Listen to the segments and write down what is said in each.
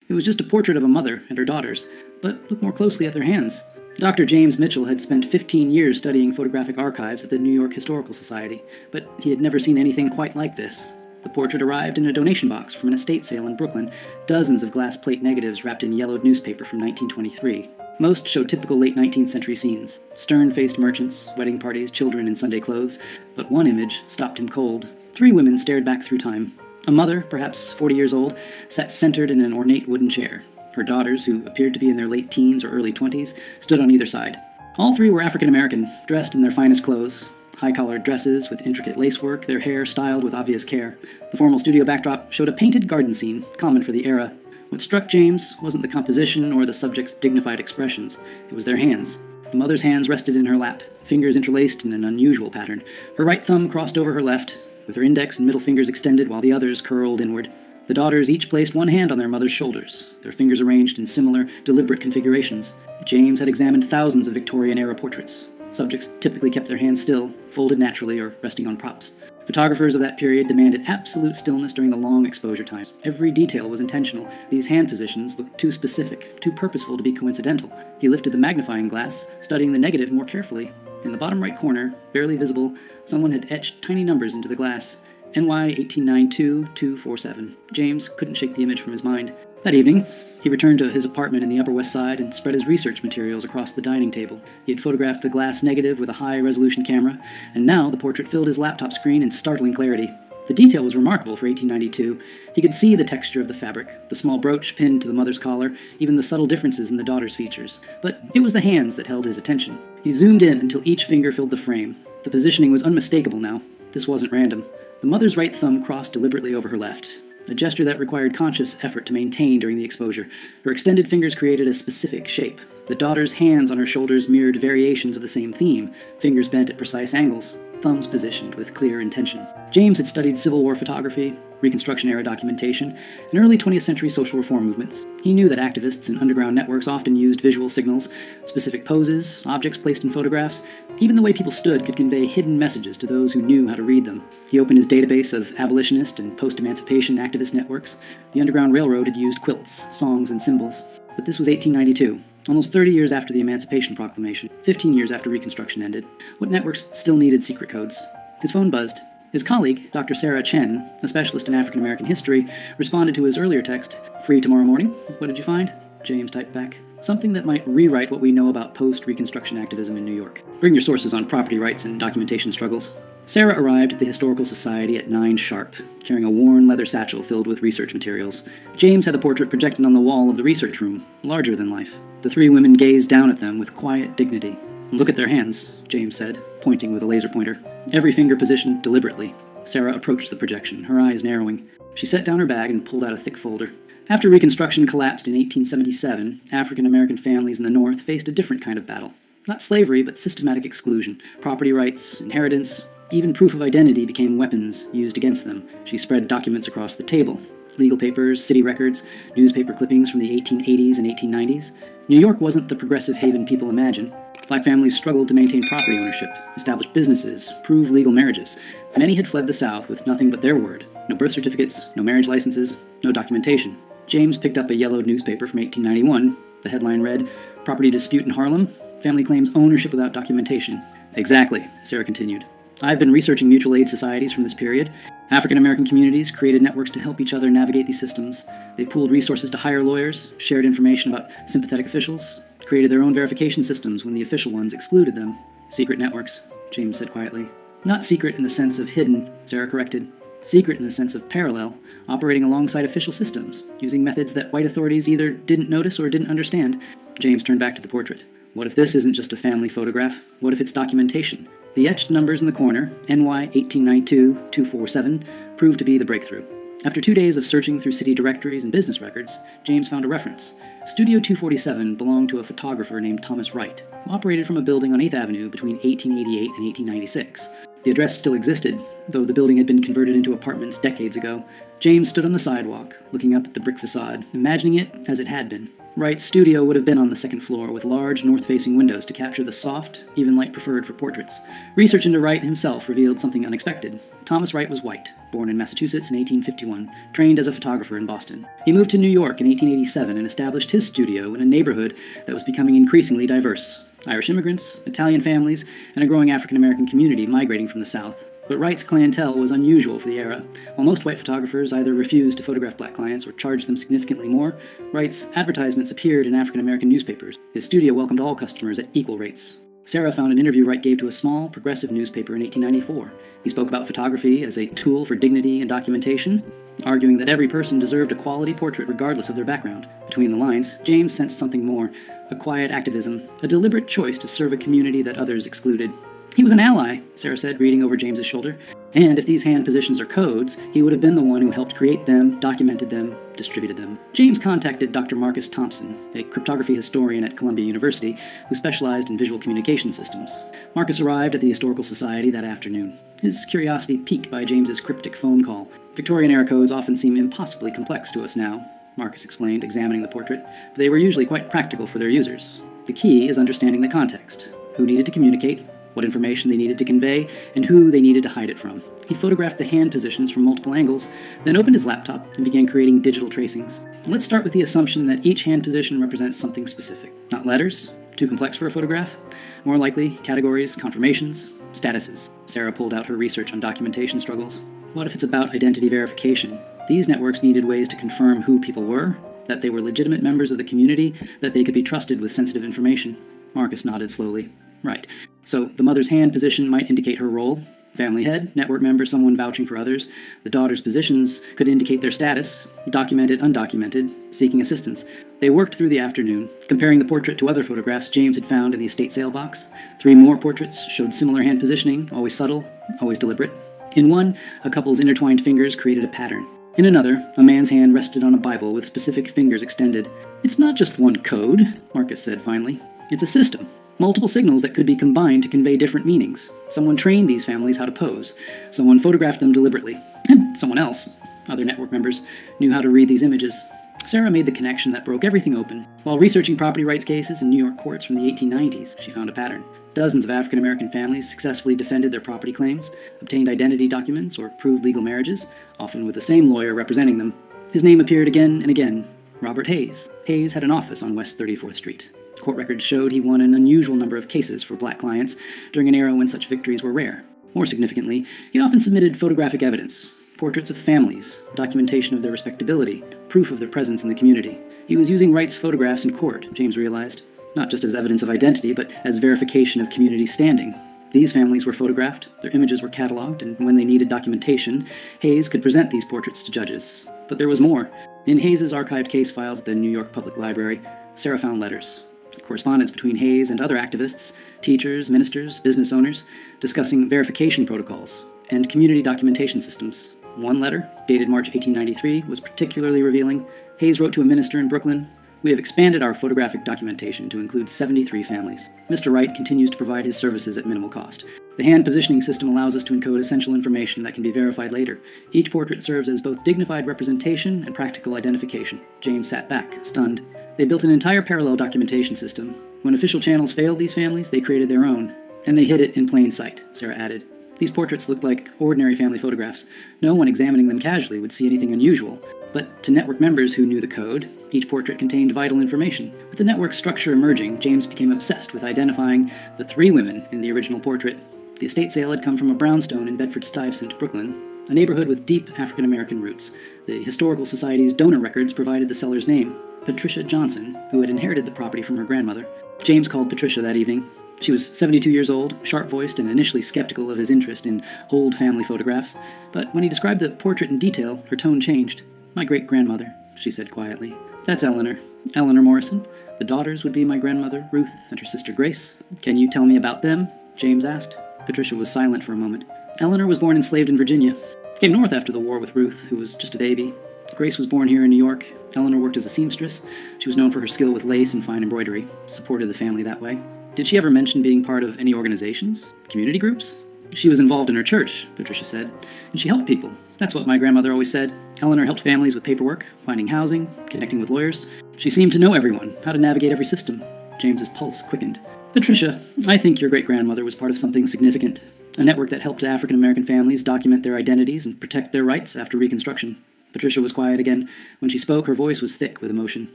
It was just a portrait of a mother and her daughters, but look more closely at their hands. Dr. James Mitchell had spent 15 years studying photographic archives at the New York Historical Society, but he had never seen anything quite like this. The portrait arrived in a donation box from an estate sale in Brooklyn, dozens of glass plate negatives wrapped in yellowed newspaper from 1923. Most showed typical late 19th century scenes: stern-faced merchants, wedding parties, children in Sunday clothes, but one image stopped him cold. 3 women stared back through time. A mother, perhaps 40 years old, sat centered in an ornate wooden chair. Her daughters, who appeared to be in their late teens or early 20s, stood on either side. All 3 were African American, dressed in their finest clothes, high-collared dresses with intricate lacework, their hair styled with obvious care. The formal studio backdrop showed a painted garden scene, common for the era. What struck James wasn't the composition or the subject's dignified expressions. It was their hands. The mother's hands rested in her lap, fingers interlaced in an unusual pattern. Her right thumb crossed over her left, with her index and middle fingers extended while the others curled inward. The daughters each placed one hand on their mother's shoulders, their fingers arranged in similar, deliberate configurations. James had examined thousands of Victorian-era portraits. Subjects typically kept their hands still, folded naturally or resting on props. Photographers of that period demanded absolute stillness during the long exposure times. Every detail was intentional. These hand positions looked too specific, too purposeful to be coincidental. He lifted the magnifying glass, studying the negative more carefully. In the bottom right corner, barely visible, someone had etched tiny numbers into the glass. NY 1892-247. James couldn't shake the image from his mind. That evening, he returned to his apartment in the Upper West Side and spread his research materials across the dining table. He had photographed the glass negative with a high-resolution camera, and now the portrait filled his laptop screen in startling clarity. The detail was remarkable for 1892. He could see the texture of the fabric, the small brooch pinned to the mother's collar, even the subtle differences in the daughter's features. But it was the hands that held his attention. He zoomed in until each finger filled the frame. The positioning was unmistakable now. This wasn't random. The mother's right thumb crossed deliberately over her left, a gesture that required conscious effort to maintain during the exposure. Her extended fingers created a specific shape. The daughter's hands on her shoulders mirrored variations of the same theme, fingers bent at precise angles, thumbs positioned with clear intention. James had studied Civil War photography, Reconstruction-era documentation, and early 20th century social reform movements. He knew that activists and underground networks often used visual signals, specific poses, objects placed in photographs. Even the way people stood could convey hidden messages to those who knew how to read them. He opened his database of abolitionist and post-emancipation activist networks. The Underground Railroad had used quilts, songs, and symbols. But this was 1892. Almost 30 years after the Emancipation Proclamation, 15 years after Reconstruction ended. What networks still needed secret codes? His phone buzzed. His colleague, Dr. Sarah Chen, a specialist in African American history, responded to his earlier text. "Free tomorrow morning? What did you find?" James typed back. "Something that might rewrite what we know about post-Reconstruction activism in New York. Bring your sources on property rights and documentation struggles." Sarah arrived at the Historical Society at 9 sharp, carrying a worn leather satchel filled with research materials. James had the portrait projected on the wall of the research room, larger than life. The 3 women gazed down at them with quiet dignity. "Look at their hands," James said, pointing with a laser pointer. Every finger positioned deliberately. Sarah approached the projection, her eyes narrowing. She set down her bag and pulled out a thick folder. After Reconstruction collapsed in 1877, African American families in the North faced a different kind of battle. Not slavery, but systematic exclusion. Property rights, inheritance, even proof of identity became weapons used against them. She spread documents across the table. Legal papers, city records, newspaper clippings from the 1880s and 1890s. New York wasn't the progressive haven people imagine. Black families struggled to maintain property ownership, establish businesses, prove legal marriages. Many had fled the South with nothing but their word. No birth certificates, no marriage licenses, no documentation. James picked up a yellowed newspaper from 1891. The headline read, "Property Dispute in Harlem? Family Claims Ownership Without Documentation." "Exactly," Sarah continued. "I've been researching mutual aid societies from this period. African American communities created networks to help each other navigate these systems. They pooled resources to hire lawyers, shared information about sympathetic officials, created their own verification systems when the official ones excluded them." "Secret networks," James said quietly. "Not secret in the sense of hidden," Sarah corrected. "Secret in the sense of parallel, operating alongside official systems, using methods that white authorities either didn't notice or didn't understand." James turned back to the portrait. "What if this isn't just a family photograph? What if it's documentation?" The etched numbers in the corner, NY 1892-247, proved to be the breakthrough. After 2 days of searching through city directories and business records, James found a reference. Studio 247 belonged to a photographer named Thomas Wright, who operated from a building on 8th Avenue between 1888 and 1896. The address still existed, though the building had been converted into apartments decades ago. James stood on the sidewalk, looking up at the brick facade, imagining it as it had been. Wright's studio would have been on the second floor, with large north-facing windows to capture the soft, even light preferred for portraits. Research into Wright himself revealed something unexpected. Thomas Wright was white, born in Massachusetts in 1851, trained as a photographer in Boston. He moved to New York in 1887 and established his studio in a neighborhood that was becoming increasingly diverse. Irish immigrants, Italian families, and a growing African-American community migrating from the South. But Wright's clientele was unusual for the era. While most white photographers either refused to photograph black clients or charged them significantly more, Wright's advertisements appeared in African-American newspapers. His studio welcomed all customers at equal rates. Sarah found an interview Wright gave to a small, progressive newspaper in 1894. He spoke about photography as a tool for dignity and documentation, arguing that every person deserved a quality portrait regardless of their background. Between the lines, James sensed something more, a quiet activism, a deliberate choice to serve a community that others excluded. He was an ally, Sarah said, reading over James's shoulder. And if these hand positions are codes, he would have been the one who helped create them, documented them, distributed them. James contacted Dr. Marcus Thompson, a cryptography historian at Columbia University who specialized in visual communication systems. Marcus arrived at the Historical Society that afternoon, his curiosity piqued by James's cryptic phone call. Victorian-era codes often seem impossibly complex to us now, Marcus explained, examining the portrait, but they were usually quite practical for their users. The key is understanding the context, who needed to communicate, what information they needed to convey, and who they needed to hide it from. He photographed the hand positions from multiple angles, then opened his laptop and began creating digital tracings. Let's start with the assumption that each hand position represents something specific. Not letters, too complex for a photograph. More likely, categories, confirmations, statuses. Sarah pulled out her research on documentation struggles. What if it's about identity verification? These networks needed ways to confirm who people were, that they were legitimate members of the community, that they could be trusted with sensitive information. Marcus nodded slowly. Right. So the mother's hand position might indicate her role. Family head, network member, someone vouching for others. The daughter's positions could indicate their status, documented, undocumented, seeking assistance. They worked through the afternoon, comparing the portrait to other photographs James had found in the estate sale box. 3 more portraits showed similar hand positioning, always subtle, always deliberate. In one, a couple's intertwined fingers created a pattern. In another, a man's hand rested on a Bible with specific fingers extended. It's not just one code, Marcus said finally. It's a system. Multiple signals that could be combined to convey different meanings. Someone trained these families how to pose. Someone photographed them deliberately. And someone else, other network members, knew how to read these images. Sarah made the connection that broke everything open. While researching property rights cases in New York courts from the 1890s, she found a pattern. Dozens of African-American families successfully defended their property claims, obtained identity documents, or proved legal marriages, often with the same lawyer representing them. His name appeared again and again, Robert Hayes. Hayes had an office on West 34th Street. Court records showed he won an unusual number of cases for black clients during an era when such victories were rare. More significantly, he often submitted photographic evidence, portraits of families, documentation of their respectability, proof of their presence in the community. He was using Wright's photographs in court, James realized, not just as evidence of identity, but as verification of community standing. These families were photographed, their images were cataloged, and when they needed documentation, Hayes could present these portraits to judges. But there was more. In Hayes' archived case files at the New York Public Library, Sarah found letters. Correspondence between Hayes and other activists, teachers, ministers, business owners, discussing verification protocols and community documentation systems. One letter, dated March 1893, was particularly revealing. Hayes wrote to a minister in Brooklyn, "We have expanded our photographic documentation to include 73 families. Mr. Wright continues to provide his services at minimal cost. The hand positioning system allows us to encode essential information that can be verified later. Each portrait serves as both dignified representation and practical identification." James sat back, stunned. They built an entire parallel documentation system. When official channels failed these families, they created their own. And they hid it in plain sight, Sarah added. These portraits looked like ordinary family photographs. No one examining them casually would see anything unusual. But to network members who knew the code, each portrait contained vital information. With the network structure emerging, James became obsessed with identifying the 3 women in the original portrait. The estate sale had come from a brownstone in Bedford-Stuyvesant, Brooklyn, a neighborhood with deep African-American roots. The Historical Society's donor records provided the seller's name, Patricia Johnson, who had inherited the property from her grandmother. James called Patricia that evening. She was 72 years old, sharp-voiced, and initially skeptical of his interest in old family photographs. But when he described the portrait in detail, her tone changed. "My great-grandmother," she said quietly. "That's Eleanor. Eleanor Morrison. The daughters would be my grandmother, Ruth, and her sister Grace. Can you tell me about them?" James asked. Patricia was silent for a moment. "Eleanor was born enslaved in Virginia. Came north after the war with Ruth, who was just a baby. Grace was born here in New York. Eleanor worked as a seamstress. She was known for her skill with lace and fine embroidery. Supported the family that way." "Did she ever mention being part of any organizations? Community groups?" She was involved in her church, Patricia said, and she helped people. That's what my grandmother always said. Eleanor helped families with paperwork, finding housing, connecting with lawyers. She seemed to know everyone, how to navigate every system. James's pulse quickened. Patricia, I think your great-grandmother was part of something significant. A network that helped African-American families document their identities and protect their rights after Reconstruction. Patricia was quiet again. When she spoke, her voice was thick with emotion.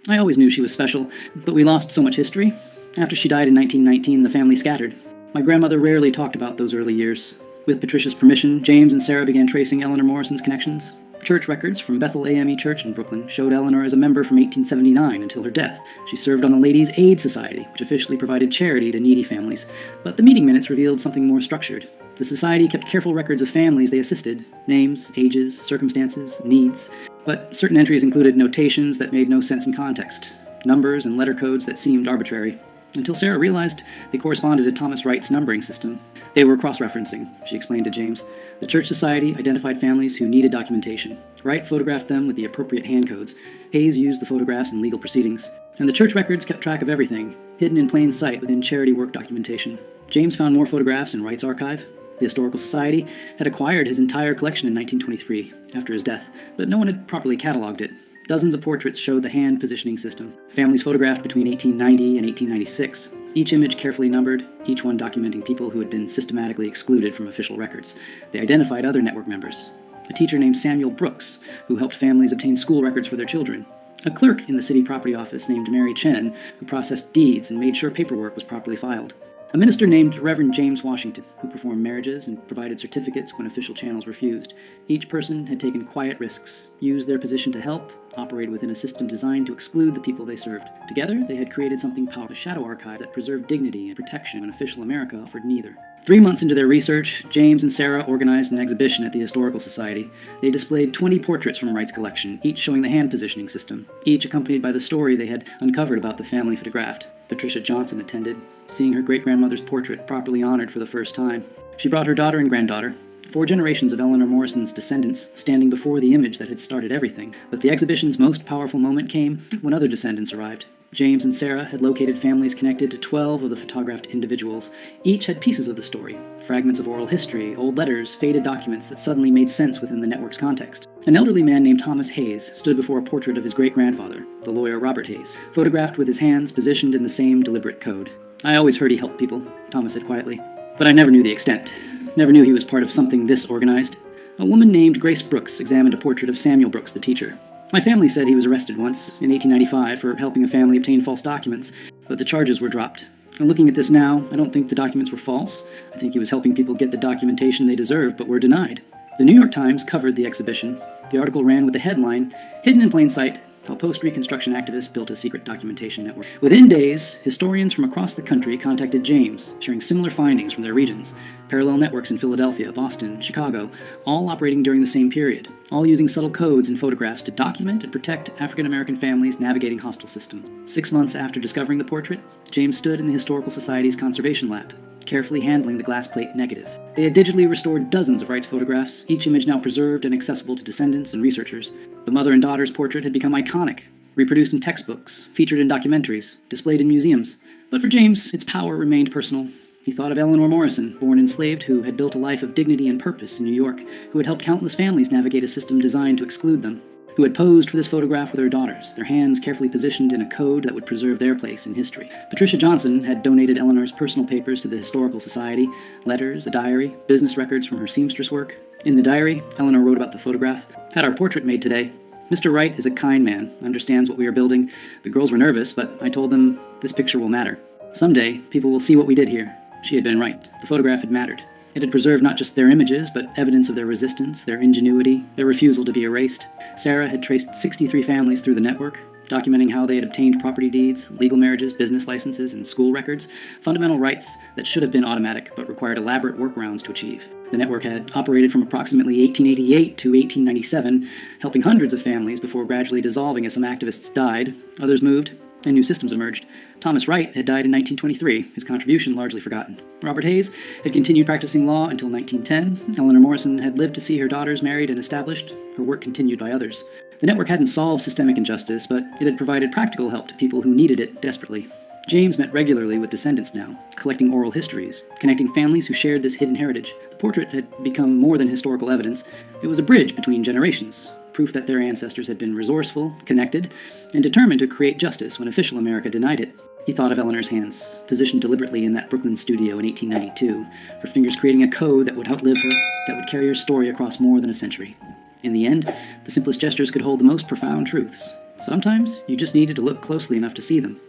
I always knew she was special, but we lost so much history. After she died in 1919, the family scattered. My grandmother rarely talked about those early years. With Patricia's permission, James and Sarah began tracing Eleanor Morrison's connections. Church records from Bethel AME Church in Brooklyn showed Eleanor as a member from 1879 until her death. She served on the Ladies' Aid Society, which officially provided charity to needy families, but the meeting minutes revealed something more structured. The society kept careful records of families they assisted, names, ages, circumstances, needs, but certain entries included notations that made no sense in context, numbers and letter codes that seemed arbitrary. Until Sarah realized they corresponded to Thomas Wright's numbering system. They were cross-referencing, she explained to James. The Church Society identified families who needed documentation. Wright photographed them with the appropriate hand codes. Hayes used the photographs in legal proceedings. And the church records kept track of everything, hidden in plain sight within charity work documentation. James found more photographs in Wright's archive. The Historical Society had acquired his entire collection in 1923, after his death, but no one had properly cataloged it. Dozens of portraits showed the hand positioning system. Families photographed between 1890 and 1896. Each image carefully numbered, each one documenting people who had been systematically excluded from official records. They identified other network members. A teacher named Samuel Brooks, who helped families obtain school records for their children. A clerk in the city property office named Mary Chen, who processed deeds and made sure paperwork was properly filed. A minister named Reverend James Washington, who performed marriages and provided certificates when official channels refused. Each person had taken quiet risks, used their position to help, operated within a system designed to exclude the people they served. Together, they had created something powerful, a shadow archive that preserved dignity and protection when official America offered neither. 3 months into their research, James and Sarah organized an exhibition at the Historical Society. They displayed 20 portraits from Wright's collection, each showing the hand positioning system, each accompanied by the story they had uncovered about the family photographed. Patricia Johnson attended, seeing her great-grandmother's portrait properly honored for the first time. She brought her daughter and granddaughter, 4 generations of Eleanor Morrison's descendants, standing before the image that had started everything. But the exhibition's most powerful moment came when other descendants arrived. James and Sarah had located families connected to 12 of the photographed individuals. Each had pieces of the story, fragments of oral history, old letters, faded documents that suddenly made sense within the network's context. An elderly man named Thomas Hayes stood before a portrait of his great-grandfather, the lawyer Robert Hayes, photographed with his hands positioned in the same deliberate code. I always heard he helped people, Thomas said quietly, but I never knew the extent. Never knew he was part of something this organized. A woman named Grace Brooks examined a portrait of Samuel Brooks, the teacher. My family said he was arrested once, in 1895, for helping a family obtain false documents, but the charges were dropped. And looking at this now, I don't think the documents were false. I think he was helping people get the documentation they deserved, but were denied. The New York Times covered the exhibition. The article ran with the headline, "Hidden in Plain Sight, How Post-Reconstruction Activists Built a Secret Documentation Network." Within days, historians from across the country contacted James, sharing similar findings from their regions. Parallel networks in Philadelphia, Boston, Chicago, all operating during the same period, all using subtle codes and photographs to document and protect African-American families navigating hostile systems. 6 months after discovering the portrait, James stood in the Historical Society's conservation lab, carefully handling the glass plate negative. They had digitally restored dozens of Wright's photographs, each image now preserved and accessible to descendants and researchers. The mother and daughter's portrait had become iconic, reproduced in textbooks, featured in documentaries, displayed in museums. But for James, its power remained personal. He thought of Eleanor Morrison, born enslaved, who had built a life of dignity and purpose in New York, who had helped countless families navigate a system designed to exclude them, who had posed for this photograph with her daughters, their hands carefully positioned in a code that would preserve their place in history. Patricia Johnson had donated Eleanor's personal papers to the Historical Society, letters, a diary, business records from her seamstress work. In the diary, Eleanor wrote about the photograph. "Had our portrait made today. Mr. Wright is a kind man, understands what we are building. The girls were nervous, but I told them this picture will matter. Someday, people will see what we did here." She had been right. The photograph had mattered. It had preserved not just their images, but evidence of their resistance, their ingenuity, their refusal to be erased. Sarah had traced 63 families through the network, documenting how they had obtained property deeds, legal marriages, business licenses, and school records, fundamental rights that should have been automatic but required elaborate workarounds to achieve. The network had operated from approximately 1888 to 1897, helping hundreds of families before gradually dissolving as some activists died, others moved, and new systems emerged. Thomas Wright had died in 1923, his contribution largely forgotten. Robert Hayes had continued practicing law until 1910. Eleanor Morrison had lived to see her daughters married and established, her work continued by others. The network hadn't solved systemic injustice, but it had provided practical help to people who needed it desperately. James met regularly with descendants now, collecting oral histories, connecting families who shared this hidden heritage. The portrait had become more than historical evidence. It was a bridge between generations, proof that their ancestors had been resourceful, connected, and determined to create justice when official America denied it. He thought of Eleanor's hands, positioned deliberately in that Brooklyn studio in 1892, her fingers creating a code that would outlive her, that would carry her story across more than a century. In the end, the simplest gestures could hold the most profound truths. Sometimes, you just needed to look closely enough to see them.